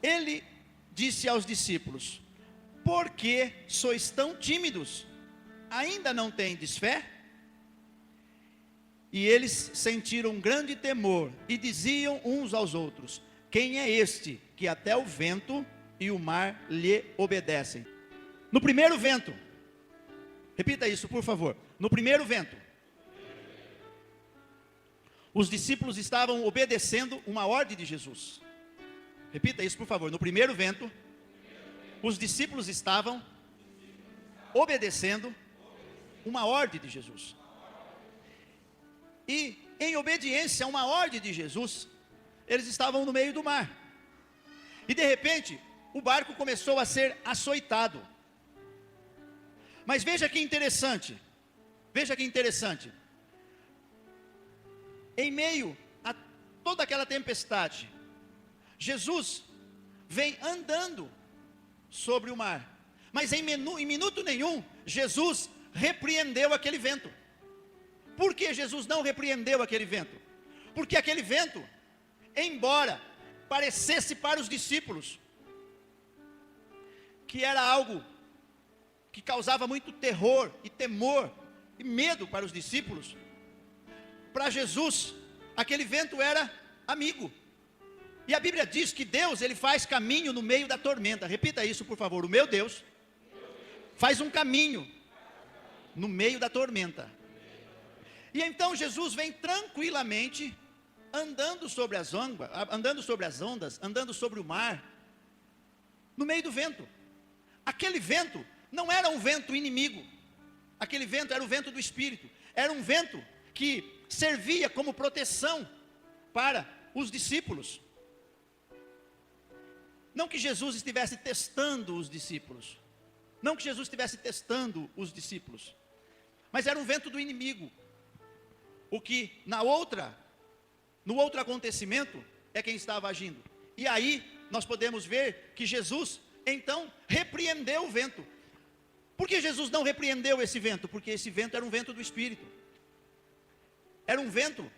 ele disse aos discípulos: por que sois tão tímidos? Ainda não tendes fé? E eles sentiram um grande temor e diziam uns aos outros: quem é este que até o vento e o mar lhe obedecem? No primeiro vento, repita isso por favor, no primeiro vento, os discípulos estavam obedecendo uma ordem de Jesus. Repita isso por favor, no primeiro vento, os discípulos estavam obedecendo uma ordem de Jesus. E em obediência a uma ordem de Jesus, eles estavam no meio do mar. E de repente, o barco começou a ser açoitado. Mas veja que interessante. Veja que interessante. Em meio a toda aquela tempestade, Jesus vem andando sobre o mar. Mas em minuto nenhum, Jesus repreendeu aquele vento. Por que Jesus não repreendeu aquele vento? Porque aquele vento, embora parecesse para os discípulos que era algo que causava muito terror e temor e medo para os discípulos, para Jesus, aquele vento era amigo. E a Bíblia diz que Deus, ele faz caminho no meio da tormenta. Repita isso por favor, o meu Deus faz um caminho no meio da tormenta. E então Jesus vem tranquilamente andando sobre as ondas, andando sobre o mar, no meio do vento. Aquele vento não era um vento inimigo, aquele vento era o vento do Espírito, era um vento que servia como proteção para os discípulos. Não que Jesus estivesse testando os discípulos, não que Jesus estivesse testando os discípulos, mas era um vento do inimigo. O que no outro acontecimento é quem estava agindo. E aí nós podemos ver que Jesus então repreendeu o vento. Por que Jesus não repreendeu esse vento? Porque esse vento era um vento do Espírito. Era um vento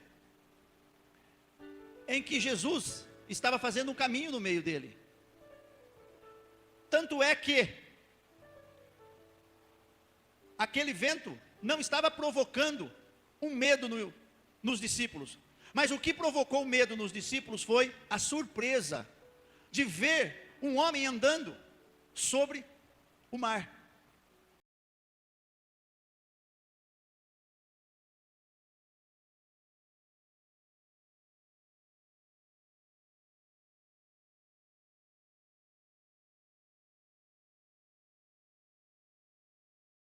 em que Jesus estava fazendo um caminho no meio dele. Tanto é que aquele vento não estava provocando um medo nos discípulos. Mas o que provocou o medo nos discípulos foi a surpresa de ver um homem andando sobre o mar.